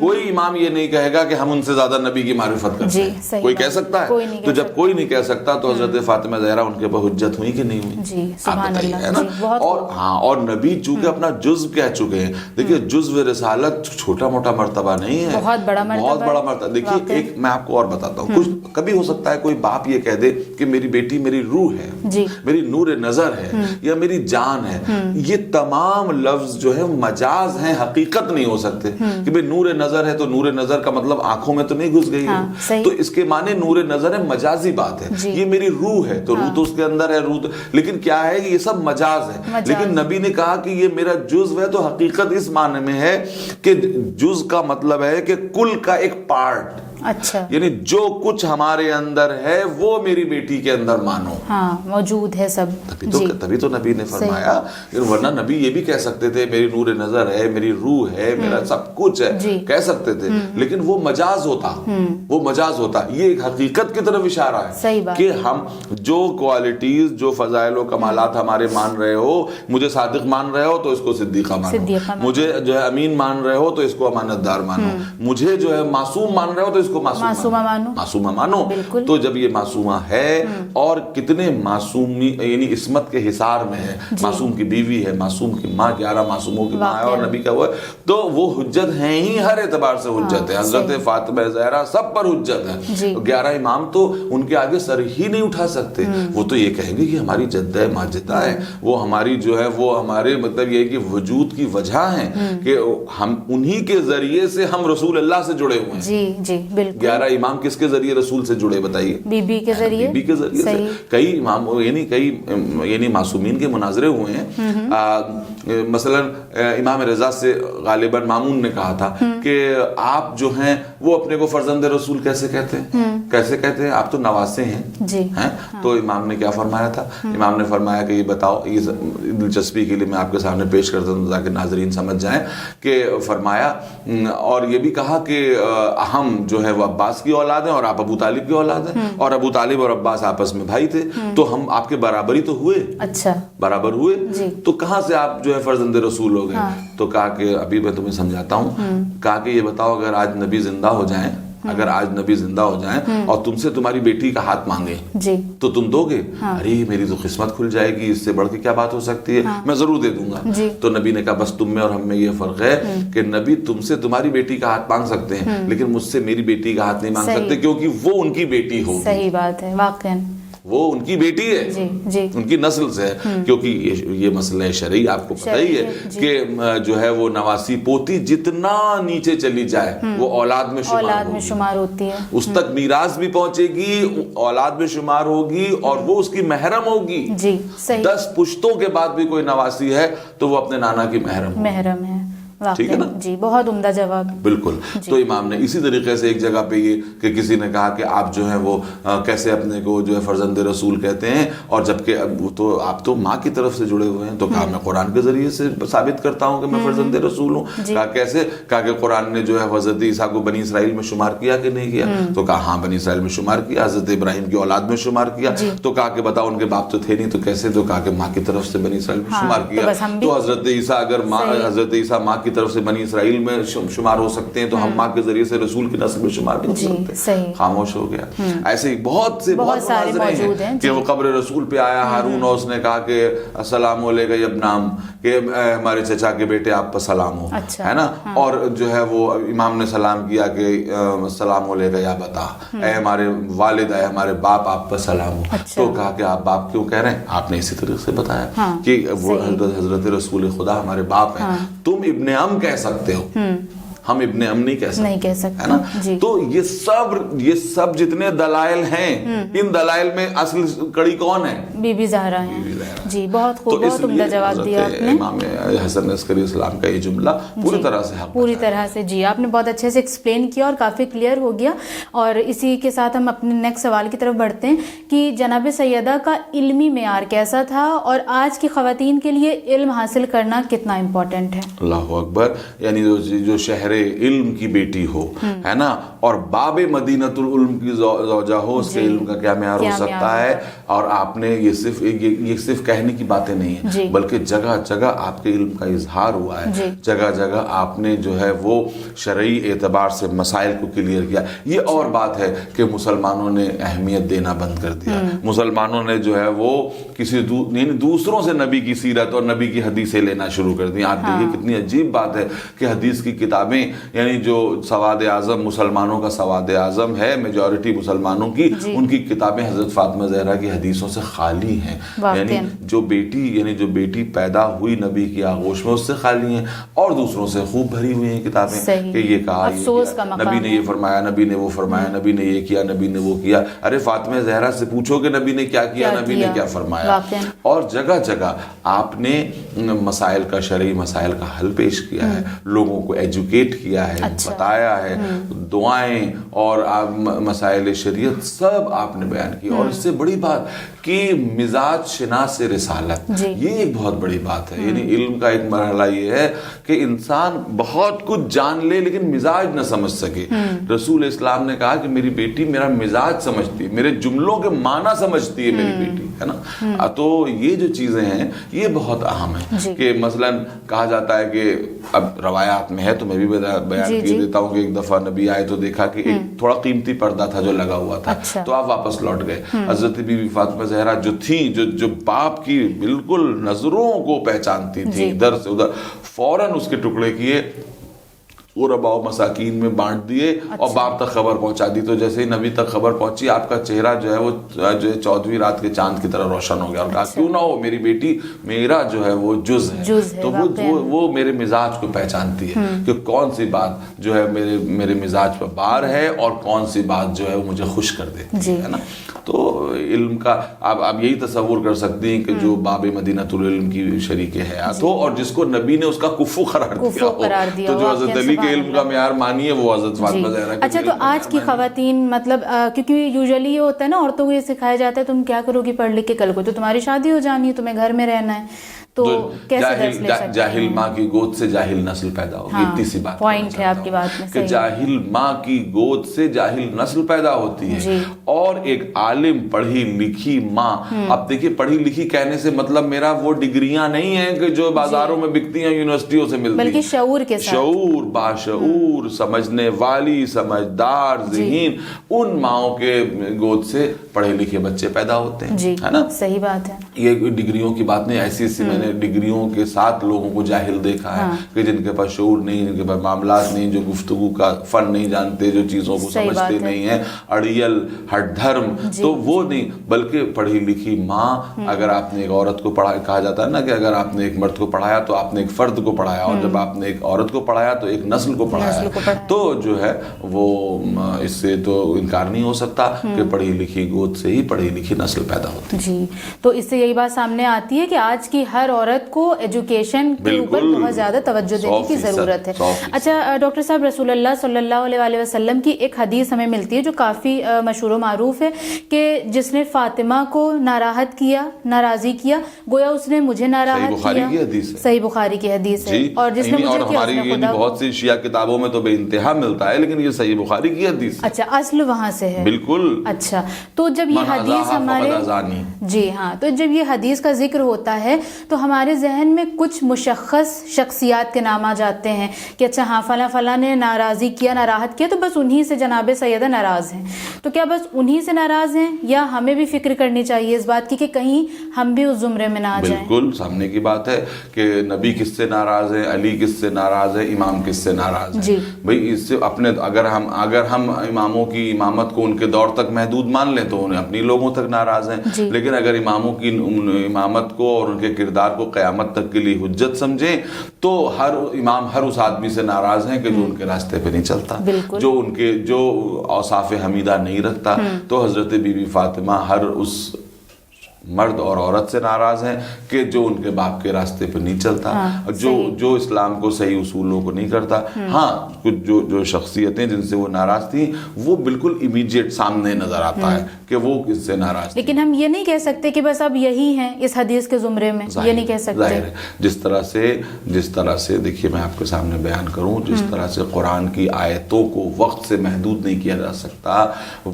کوئی امام یہ نہیں کہے گا کہ ہم ان سے زیادہ نبی کی معرفت کرتے ہیں. کوئی کہہ سکتا ہے؟ تو جب کوئی نہیں کہہ سکتا تو حضرت فاطمہ زہرا ان کے اوپر حجت ہوئی کہ نہیں ہوئی؟ آپ بتائیے, ہے نا. اور نبی چونکہ اپنا جزو کہہ چکے ہیں. دیکھیے جزو رسالت چھوٹا موٹا مرتبہ نہیں ہے, بہت بڑا مرتبہ. دیکھیے ایک میں آپ کو اور بتاتا ہوں, کچھ کبھی ہو سکتا ہے کوئی باپ یہ کہہ دے کہ میری بیٹی میری روح ہے, میری نور نظر ہے, یا میری جان ہے. یہ تمام لفظ جو ہے مجاز ہیں, حقیقت نہیں ہو سکتے. کہ بھئی نور نظر ہے تو نور نظر کا مطلب آنکھوں میں تو نہیں گھس گئی ہے, تو اس کے معنی نور نظر ہے مجازی بات ہے. یہ میری روح ہے تو روح تو اس کے اندر ہے, روح لیکن کیا ہے یہ سب مجاز ہے. لیکن نبی نے کہا کہ یہ میرا جزو ہے تو حقیقت اس معنی میں ہے کہ جز کا مطلب ہے کہ کل کا ایک پارٹ. اچھا, یعنی جو کچھ ہمارے اندر ہے وہ میری بیٹی کے اندر مانو, موجود ہے سب. تبھی تو نبی نے فرمایا. ورنہ نبی یہ بھی کہہ سکتے تھے میری نور نظر ہے, میری روح ہے, میرا سب کچھ ہے, کہہ سکتے تھے, لیکن وہ مجاز ہوتا. یہ ایک حقیقت کی طرف اشارہ ہے کہ ہم جو کوالٹیز, جو فضائل و کمالات ہمارے مان رہے ہو, مجھے صادق مان رہے ہو تو اس کو صدیقہ مانو, مجھے جو ہے امین مان رہے ہو تو اس کو امانت دار مانو, مجھے جو ہے معصوم مان رہے ہو تو اس کو معصومہ مانو. تو جب یہ معصومہ ہے اور کتنے معصومی یعنی عصمت کے حصار میں ہے, معصوم کی بیوی ہے, معصوم کی ماں, 11 معصوموں کی ماں ہے اور نبی کا وہ ہے, تو وہ حجت ہیں ہی, ہر اعتبار سے حجت ہے. حضرت فاطمہ زہرا سب پر حجت ہے. 11 امام تو ان کے آگے سر ہی نہیں اٹھا سکتے. وہ تو یہ کہیں گے کہ ہماری جدہ ماجدہ ہے, وہ ہماری جو ہے وہ ہمارے مطلب یہ کہ وجود کی وجہ ہیں کہ ہم انہی کے ذریعے سے ہم رسول اللہ سے جڑے ہوئے ہیں. جی 11 امام کس کے ذریعے رسول سے جڑے بتائیے؟ بی بی کے ذریعے سے. کئی امام یعنی معصومین کے مناظرے ہوئے ہیں. مثلا امام رضا سے غالباً مامون نے کہا تھا کہ آپ جو ہیں وہ اپنے کو فرزند رسول کیسے کہتے ہیں, آپ تو نواسے ہیں. تو امام نے کیا فرمایا تھا؟ امام نے فرمایا کہ یہ بتاؤ, یہ دلچسپی کے لیے میں آپ کے سامنے پیش کرتا ہوں تاکہ ناظرین سمجھ جائیں کہ فرمایا, اور یہ بھی کہا کہ ہم جو ہے وہ عباس کی اولاد ہیں اور آپ ابو طالب کی اولاد ہیں, اور ابو طالب اور عباس آپس میں بھائی تھے, تو ہم آپ کے برابر ہی تو ہوئے. اچھا, برابر ہوئے, تو کہاں سے آپ جو ہے فرزند رسول ہو گئے؟ تو کہا کہ ابھی میں تمہیں سمجھاتا ہوں. کہا کہ یہ بتاؤ اگر آج نبی زندہ ہو جائیں, اور تم سے تمہاری بیٹی کا ہاتھ مانگے تو تم دو گے؟ ارے میری تو قسمت کھل جائے گی, اس سے بڑھ کے کیا بات ہو سکتی ہے, میں ضرور دے دوں گا. تو نبی نے کہا بس تم میں اور ہم میں یہ فرق ہے کہ نبی تم سے تمہاری بیٹی کا ہاتھ مانگ سکتے ہیں, لیکن مجھ سے میری بیٹی کا ہاتھ نہیں مانگ سکتے, کیونکہ وہ ان کی بیٹی ہوگی. صحیح بات ہے, واقعاً وہ ان کی بیٹی ہے, ان کی نسل سے ہے. کیونکہ یہ مسئلہ شرعی آپ کو پتہ ہی ہے کہ جو ہے وہ نواسی پوتی جتنا نیچے چلی جائے وہ اولاد میں شمار ہوتی ہے, اس تک میراث بھی پہنچے گی, اولاد میں شمار ہوگی, اور وہ اس کی محرم ہوگی. 10 پشتوں کے بعد بھی کوئی نواسی ہے تو وہ اپنے نانا کی محرم ہے. ٹھیک ہے نا جی, بہت عمدہ جواب. بالکل. تو امام نے اسی طریقے سے ایک جگہ پہ یہ کہ کسی نے کہا کہ آپ جو ہیں وہ کیسے اپنے کو جو ہے فرزند رسول کہتے ہیں, اور جبکہ تو آپ تو ماں کی طرف سے جڑے ہوئے ہیں. تو کہا میں قرآن کے ذریعے سے ثابت کرتا ہوں کہ میں فرزند رسول ہوں. کہا کیسے؟ کہا کہ قرآن نے جو ہے حضرت عیسیٰ کو بنی اسرائیل میں شمار کیا کہ نہیں کیا؟ تو کہا ہاں بنی اسرائیل میں شمار کیا, حضرت ابراہیم کی اولاد میں شمار کیا. تو کہا کہ بتاؤ ان کے باپ تو تھے نہیں, تو کیسے؟ تو کہا کہ ماں کی طرف سے بنی اسرائیل میں شمار کیا. تو حضرت عیسیٰ اگر حضرت عیسیٰ ماں کی طرف سے بنی اسرائیل میں شمار ہو سکتے ہیں, تو ہم ماں کے ذریعے سے رسول کی نسل میں شمار نہیں ہو سکتے. خاموش ہو گیا. ایسے ہی بہت سارے موجود ہیں کہ وہ قبر رسول پہ آیا ہارون, اور اس نے کہا کہ السلام علیکم یا ابنام, کہ ہمارے چچا کے بیٹے آپ پر سلام ہو, ہے نا. اور جو ہے وہ امام نے سلام کیا کہ السلام علیکم یا بتا, اے ہمارے والد, اے ہمارے باپ, آپ پر سلام ہو. تو کہا کہ آپ باپ کیوں کہہ رہے ہیں؟ آپ نے اسی طریقے سے بتایا کہ وہ حضرت رسول خدا ہمارے باپ ہیں, تم ابن ام کہہ سکتے ہو, ہم ابن ام نہیں کہہ سکتے, ہے نا. تو یہ سب جتنے دلائل ہیں, ان دلائل میں اصل کڑی کون ہے؟ بی بی زہرا ہیں. جی, بہت خوب, بہت عمدہ جواب دیا آپ نے. امام حسن عسکری اسلام کا یہ جملہ پوری طرح سے جی آپ نے بہت اچھے سے ایکسپلین کیا اور کافی کلیئر ہو گیا. اور اسی کے ساتھ ہم اپنے نیکسٹ سوال کی طرف بڑھتے ہیں کہ جناب سیدہ کا علمی معیار کیسا تھا, اور آج کی خواتین کے لیے علم حاصل کرنا کتنا امپورٹنٹ ہے؟ اللہ اکبر. یعنی جو شہر علم کی بیٹی ہو, ہے نا, اور باب مدینۃ العلم کی زوجہ ہو, اس کے علم کا کیا معیار ہو سکتا ہے؟ اور آپ نے یہ صرف کہنے کی باتیں نہیں ہیں بلکہ جگہ جگہ آپ کے علم کا اظہار ہوا ہے, جگہ جگہ آپ نے جو ہے وہ شرعی اعتبار سے مسائل کو کلیئر کیا. یہ اور بات ہے کہ مسلمانوں نے اہمیت دینا بند کر دیا, مسلمانوں نے جو ہے وہ کسی دوسروں سے نبی کی سیرت اور نبی کی حدیثیں لینا شروع کر دی. آپ دیکھیے کتنی عجیب بات ہے کہ حدیث کی کتابیں, یعنی جو سواد اعظم مسلمانوں کا سواد اعظم ہے میجورٹی مسلمانوں کی, ان کی کتابیں حضرت فاطمہ زہرا کی حدیثوں سے خالی ہیں. یعنی جو بیٹی پیدا ہوئی نبی کی آغوش میں اس سے خالی ہیں, اور دوسروں سے خوب بھری ہوئی ہیں کتابیں کہ یہ کہا, نبی نے یہ فرمایا, نبی نے وہ فرمایا, نبی نے یہ کیا, نبی نے وہ کیا. ارے فاطمہ زہرا سے پوچھو کہ نبی نے کیا کیا, نبی نے کیا فرمایا. اور جگہ جگہ آپ نے مسائل کا, شرعی مسائل کا حل پیش کیا ہے, لوگوں کو ایجوکیٹ کیا ہے, بتایا ہے, دعائیں اور مسائل شریعت سب آپ نے بیان کیا. اور اس سے بڑی بات کہ مزاج شناس رسالت, یہ ایک بہت بڑی بات ہے. یعنی علم کا ایک مرحلہ یہ ہے کہ انسان بہت کچھ جان لے لیکن مزاج نہ سمجھ سکے. رسول اسلام نے کہا کہ میری بیٹی میرا مزاج سمجھتی ہے, میرے جملوں کے معنی سمجھتی ہے میری بیٹی, ہے نا. تو یہ جو چیزیں ہیں یہ بہت اہم ہیں کہ مثلا کہا جاتا ہے کہ اب روایات میں ہے تو میں بھی بیان کیے دیتا ہوں کہ ایک دفعہ نبی آئے تو دیکھا کہ ایک تھوڑا قیمتی پردہ تھا جو لگا ہوا تھا, تو آپ واپس لوٹ گئے. حضرت بی بی فاطمہ زہرا جو تھی, جو باپ کی بالکل نظروں کو پہچانتی تھی, ادھر سے ادھر فوراً اس کے ٹکڑے کیے, غربا و مساکین میں بانٹ دیے اور باپ تک خبر پہنچا دی. تو جیسے ہی نبی تک خبر پہنچی آپ کا چہرہ جو ہے وہ جو ہے 14ویں رات کے چاند کی طرح روشن ہو گیا, اور کہا کیوں نہ ہو, میری بیٹی میرا جو ہے وہ جز ہے. تو وہ میرے مزاج کو پہچانتی ہے کہ کون سی بات جو ہے میرے مزاج پر بار ہے اور کون سی بات جو ہے وہ مجھے خوش کر دیتی ہے نا. تو علم کا آپ یہی تصور کر سکتے ہیں کہ جو باب مدینۃ العلم کی شریک حیات ہو اور جس کو نبی نے اس کا کفو قرار دیا ہو, تو جو حضرت علی کے علم کا معیار مانیے وہ حضرت فاطمہ زہرا. اچھا, تو آج کی خواتین مطلب کیونکہ یوزلی یہ ہوتا ہے نا, عورتوں کو یہ سکھایا جاتا ہے تم کیا کرو گی پڑھ لکھ کے, کل کو تو تمہاری شادی ہو جانی ہے, تمہیں گھر میں رہنا ہے, تو جاہل ماں کی گود سے جاہل نسل پیدا ہوگی. اتنی سی بات پوائنٹ ہے آپ کی بات میں کہ جاہل ماں کی گود سے جاہل نسل پیدا ہوتی ہے, اور ایک عالم پڑھی لکھی ماں. اب دیکھیے پڑھی لکھی کہنے سے مطلب میرا وہ ڈگریاں نہیں ہیں کہ جو بازاروں میں بکتی ہیں, یونیورسٹیوں سے ملتی ہیں, بلکہ شعور کے ساتھ, شعور, باشعور, سمجھنے والی, سمجھدار ذہین, ان ماؤں کے گود سے پڑھے لکھے بچے پیدا ہوتے ہیں, ہے نا. صحیح بات ہے. یہ ڈگریوں کی بات نہیں, ایسی میں نے ڈگریوں کے ساتھ لوگوں کو جاہل دیکھا ہے کہ جن کے پاس شعور نہیں, جن کے پاس معاملات نہیں, جو گفتگو کا فن نہیں جانتے, جو چیزوں کو سمجھتے نہیں ہیں, اڑیل ہٹ دھرم, تو وہ نہیں. بلکہ پڑھی لکھی ماں, اگر آپ نے ایک عورت کو پڑھا, کہا جاتا ہے نا کہ اگر آپ نے ایک مرد کو پڑھایا تو آپ نے ایک فرد کو پڑھایا, اور جب آپ نے ایک عورت کو پڑھایا تو ایک نسل کو پڑھایا. تو جو ہے وہ اس سے تو انکار نہیں ہو سکتا کہ پڑھی لکھی گود سے ہی پڑھی لکھی نسل پیدا ہوتی ہے. جی, تو اس سے یہی بات سامنے آتی ہے کہ آج کی ہر عورت کو ایجوکیشن کے اوپر بہت زیادہ توجہ دینے کی ضرورت ہے. اچھا ڈاکٹر صاحب, رسول اللہ صلی اللہ علیہ وسلم کی ایک حدیث ہمیں ملتی ہے جو کافی مشہور و معروف ہے کہ جس نے فاطمہ کو ناراحت کیا, ناراضی کیا, گویا اس نے مجھے ناراحت کیا. صحیح بخاری کی حدیث ہے, اور جس نے مجھے کیا اس نے خدا. بہت سی شیعہ کتابوں میں تو بے انتہا ملتا ہے, لیکن یہ صحیح بخاری کی حدیث ہے. اچھا, اصل وہاں سے ہے. بالکل. اچھا, تو جب یہ حدیث ہمارے, جی ہاں, تو جب یہ حدیث کا ذکر ہوتا ہے تو ہمارے ذہن میں کچھ مشخص شخصیات کے نام آ جاتے ہیں کہ اچھا ہاں فلاں فلاں نے ناراضی کیا, ناراحت کیا, تو بس انہی سے جناب سیدہ ناراض ہیں. تو کیا بس انہی سے ناراض ہیں, یا ہمیں بھی فکر کرنی چاہیے اس بات کی کہ کہیں ہم بھی اس زمرے میں نہ آ جائیں؟ بالکل سامنے کی بات ہے کہ نبی کس سے ناراض ہے, علی کس سے ناراض ہے, امام کس سے ناراض ہے. بھئی اس سے اپنے اگر ہم اماموں کی امامت کو ان کے دور تک محدود مان لیں تو انہیں اپنی لوگوں تک ناراض ہیں, لیکن اگر اماموں کی امامت کو اور ان کے کردار کو قیامت تک کے لیے حجت سمجھیں تو ہر امام ہر اس آدمی سے ناراض ہیں کہ جو ان کے راستے پہ نہیں چلتا, جو اوصاف حمیدہ نہیں رکھتا. تو حضرت بی بی فاطمہ ہر اس مرد اور عورت سے ناراض ہیں کہ جو ان کے باپ کے راستے پہ نہیں چلتا, جو اسلام کو صحیح اصولوں کو نہیں کرتا. ہاں کچھ جو شخصیتیں جن سے وہ ناراض تھیں وہ بالکل امیڈیٹ سامنے نظر آتا ہے کہ وہ کس سے ناراض, لیکن ہم یہ نہیں کہہ سکتے کہ بس اب یہی ہیں اس حدیث کے زمرے میں, یہ نہیں کہہ سکتے. جس طرح سے دیکھیے میں آپ کے سامنے بیان کروں, جس طرح سے قرآن کی آیتوں کو وقت سے محدود نہیں کیا جا سکتا,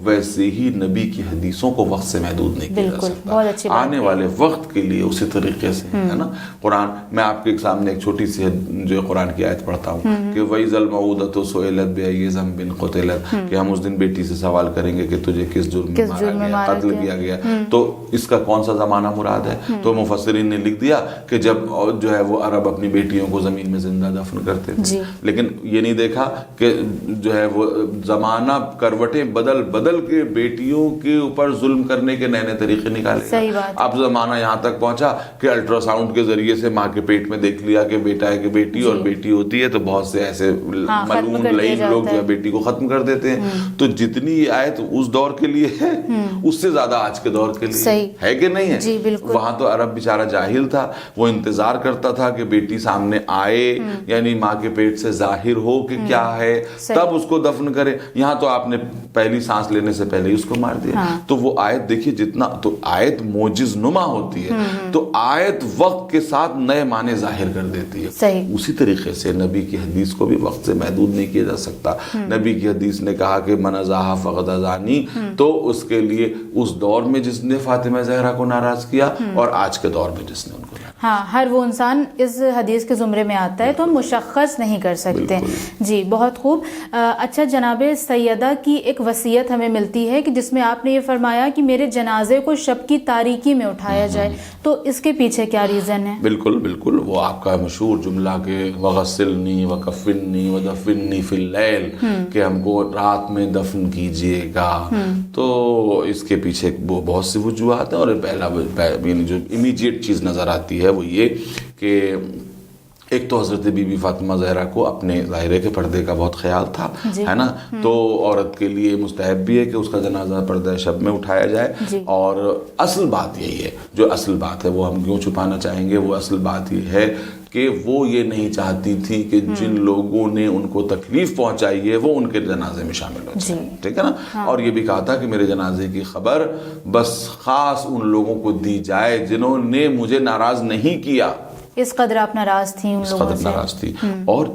ویسے ہی نبی کی حدیثوں کو وقت سے محدود نہیں کیا جا سکتا. اچھی بات آنے والے وقت کے لیے اسی طریقے سے ہے نا. قرآن میں آپ کے سامنے ایک چھوٹی سی جو قرآن کی آیت پڑھتا ہوں کہ وَإِذَا الْمَوْءُودَةُ سُئِلَتْ بِأَيِّ ذَنبٍ قُتِلَتْ, کہ ہم اس دن بیٹی سے سوال کریں گے کہ تجھے کس جرم میں مارا گیا, قتل کیا گیا. تو اس کا کون سا زمانہ مراد ہے؟ تو مفسرین نے لکھ دیا کہ جب جو ہے وہ عرب اپنی بیٹیوں کو زمین میں زندہ دفن کرتے تھے, لیکن یہ نہیں دیکھا کہ جو ہے وہ زمانہ کروٹیں بدل بدل کے بیٹیوں کے اوپر ظلم کرنے کے نئے نئے طریقے نکالے گا. اب زمانہ یہاں تک پہنچا کہ الٹرا ساؤنڈ کے ذریعے سے ماں کے پیٹ میں دیکھ لیا کہ بیٹا ہے کہ بیٹی, اور بیٹی ہوتی ہے تو بہت سے ایسے ملعون لعین لوگ جو ہے بیٹی کو ختم کر دیتے ہیں. تو جتنی یہ آیت اس دور کے لیے ہے اس سے زیادہ آج کے دور کے لیے ہے کہ نہیں ہے. وہاں تو عرب بیچارہ جاہل تھا, وہ انتظار کرتا تھا کہ بیٹی سامنے آئے, یعنی ماں کے پیٹ سے ظاہر ہو کہ کیا ہے, تب اس کو دفن کرے. یہاں تو آپ نے پہلی سانس لینے سے پہلے ہی اس کو مار دیا. تو وہ آیت دیکھیے, جتنا تو آیت موجز نما ہوتی ہے تو آیت وقت کے ساتھ نئے معنی ظاہر کر دیتی ہے. اسی طریقے سے نبی کی حدیث کو بھی وقت سے محدود نہیں کیا جا سکتا. نبی کی حدیث نے کہا کہ من ازاح فقد ازانی, تو اس کے لیے اس دور میں جس نے فاطمہ زہرا کو ناراض کیا اور آج کے دور میں جس نے ان کو ناراض. ہاں, ہر وہ انسان اس حدیث کے زمرے میں آتا ہے تو ہم مشخص نہیں کر سکتے. جی بہت خوب. اچھا جناب سیدہ کی ایک وصیت ہمیں ملتی ہے کہ جس میں آپ نے یہ فرمایا کہ میرے جنازے کو شب کی تاریکی میں اٹھایا جائے, تو اس کے پیچھے کیا ریزن ہے؟ بالکل بالکل, وہ آپ کا مشہور جملہ کہ وغسلنی وکفنی ودفنی فی اللیل, کہ ہم کو رات میں دفن کیجئے گا. تو اس کے پیچھے بہت سی وجوہات ہیں, اور پہلا جو امیڈیٹ چیز نظر آتی ہے وہ یہ کہ ایک تو حضرت بی بی فاطمہ زہرا کو اپنے ظاہرے کے پردے کا بہت خیال تھا, ہے نا. تو عورت کے لیے مستحب بھی ہے کہ اس کا جنازہ پردہ شب میں اٹھایا جائے. اور اصل بات یہی ہے, جو اصل بات ہے وہ ہم کیوں چھپانا چاہیں گے, وہ اصل بات یہ ہے کہ وہ یہ نہیں چاہتی تھی کہ جن لوگوں نے ان کو تکلیف پہنچائی ہے وہ ان کے جنازے میں شامل ہو جائیں. ٹھیک ہے نا. اور یہ بھی کہا تھا کہ میرے جنازے کی خبر بس خاص ان لوگوں کو دی جائے جنہوں نے مجھے ناراض نہیں کیا. اس قدر آپ ناراض تھی ان لوگوں سے. اس قدر ناراض تھی, اور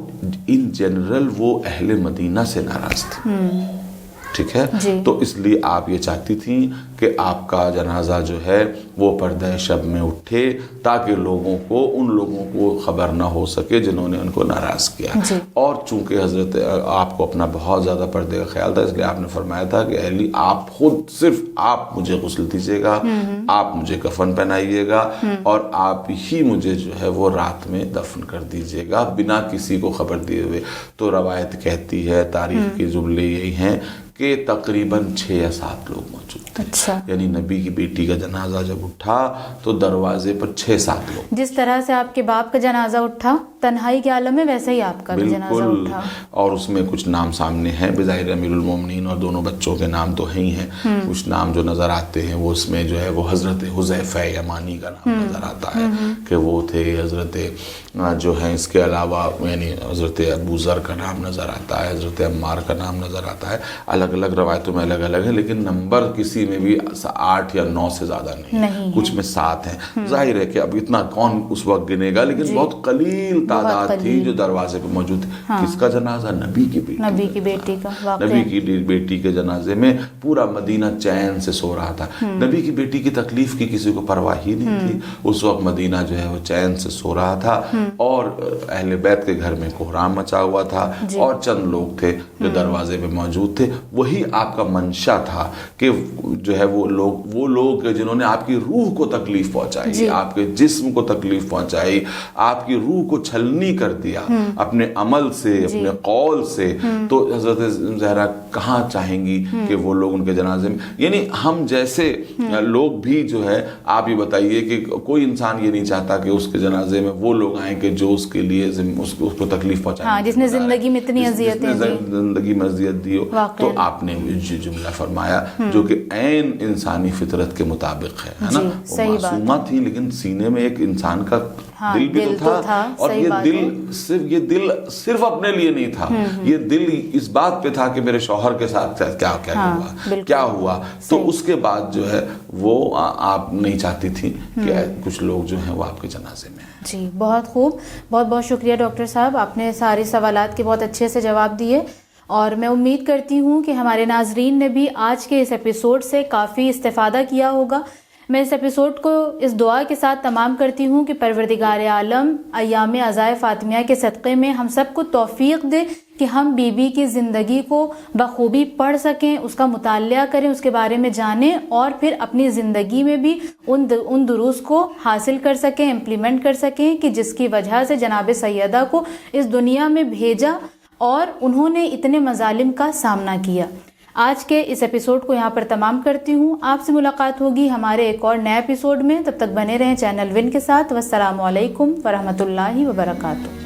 ان جنرل وہ اہل مدینہ سے ناراض تھی. ٹھیک ہے. تو اس لیے آپ یہ چاہتی تھیں کہ آپ کا جنازہ جو ہے وہ پردہ شب میں اٹھے, تاکہ لوگوں کو, ان لوگوں کو خبر نہ ہو سکے جنہوں نے ان کو ناراض کیا. اور چونکہ حضرت آپ کو اپنا بہت زیادہ پردے کا خیال تھا, اس لیے آپ نے فرمایا تھا کہ اہلی آپ خود, صرف آپ مجھے غسل دیجیے گا, آپ مجھے کفن پہنائیے گا, اور آپ ہی مجھے جو ہے وہ رات میں دفن کر دیجیے گا بنا کسی کو خبر دیے ہوئے. تو روایت کہتی ہے, تاریخ کے جملے یہی ہیں کہ تقریباً 6 یا 7 لوگ موجود تھے. یعنی نبی کی بیٹی کا جنازہ جب اٹھا تو دروازے پر 6-7 لوگ. جس طرح سے آپ کے باپ کا جنازہ اٹھا تنہائی کے عالم میں, ویسے ہی آپ کا بھی جنازہ اٹھا. اور اس میں کچھ نام سامنے ہیں, بظاہر امیر المومنین اور دونوں بچوں کے نام تو ہی ہیں. کچھ نام جو نظر آتے ہیں وہ اس میں جو ہے وہ حضرت حذیفہ یمانی کا نام نظر آتا ہے کہ وہ تھے. حضرت جو ہیں اس کے علاوہ یعنی حضرت ابو ذر کا نام نظر آتا ہے, حضرت عمار کا نام نظر آتا ہے. الگ الگ روایتوں میں الگ الگ ہے, لیکن نمبر کسی میں بھی 8 یا 9 سے زیادہ نہیں, کچھ میں 7 ہیں. ظاہر ہے کہ اب اتنا کون اس وقت گنے گا, لیکن بہت قلیل تعداد تھی جو دروازے پہ موجود تھی. کس کا جنازہ؟ نبی کی بیٹی, نبی کی بیٹی کا. نبی کی بیٹی کے جنازے میں پورا مدینہ چین سے سو رہا تھا. نبی کی بیٹی کی تکلیف کی کسی کو پرواہ ہی نہیں تھی. اس وقت مدینہ جو ہے وہ چین سے سو رہا تھا, اور اہل بیت کے گھر میں کوہرام مچا ہوا تھا, اور چند لوگ تھے جو دروازے پہ موجود تھے. وہی آپ کا منشا تھا کہ جو ہے وہ لوگ جنہوں نے آپ کی روح کو تکلیف پہنچائی, آپ کے جسم کو تکلیف پہنچائی, آپ کی روح کو چھلنی کر دیا اپنے عمل سے, اپنے قول سے. تو حضرت زہرا کہاں چاہیں گی کہ وہ لوگ ان کے جنازے میں, یعنی ہم جیسے لوگ بھی جو ہے, آپ یہ بتائیے کہ کوئی انسان یہ نہیں چاہتا کہ اس کے جنازے میں وہ لوگ آئیں کہ جو اس کے لیے اس کو تکلیف پہنچائیں, جس نے زندگی میں اتنی اذیتیں دی, زندگی میں اذیت دی ہو. تو آپ نے جملہ فرمایا جو کہ عین انسانی فطرت کے مطابق ہے نا. وہ معصومہ تھی, لیکن سینے میں ایک انسان کا دل بھی تو تھا, اور یہ دل صرف اپنے لیے نہیں تھا, یہ دل اس بات پہ تھا کہ میرے شوہر کے ساتھ کیا ہوا. تو اس کے بعد جو ہے وہ آپ نہیں چاہتی تھی کہ کچھ لوگ جو ہیں وہ آپ کے جنازے میں ہیں. جی بہت خوب, بہت بہت شکریہ ڈاکٹر صاحب, آپ نے ساری سوالات کے بہت اچھے سے جواب دیے, اور میں امید کرتی ہوں کہ ہمارے ناظرین نے بھی آج کے اس ایپیسوڈ سے کافی استفادہ کیا ہوگا. میں اس ایپیسوڈ کو اس دعا کے ساتھ تمام کرتی ہوں کہ پروردگار عالم ایام عزائے فاطمیہ کے صدقے میں ہم سب کو توفیق دے کہ ہم بی بی کی زندگی کو بخوبی پڑھ سکیں، اس کا مطالعہ کریں، اس کے بارے میں جانیں اور پھر اپنی زندگی میں بھی ان دروس کو حاصل کر سکیں، امپلیمنٹ کر سکیں کہ جس کی وجہ سے جناب سیدہ کو اس دنیا میں بھیجا اور انہوں نے اتنے مظالم کا سامنا کیا۔ آج کے اس ایپیسوڈ کو یہاں پر تمام کرتی ہوں۔ آپ سے ملاقات ہوگی ہمارے ایک اور نئے ایپیسوڈ میں، تب تک بنے رہیں چینل ون کے ساتھ۔ والسلام علیکم ورحمۃ اللہ وبرکاتہ۔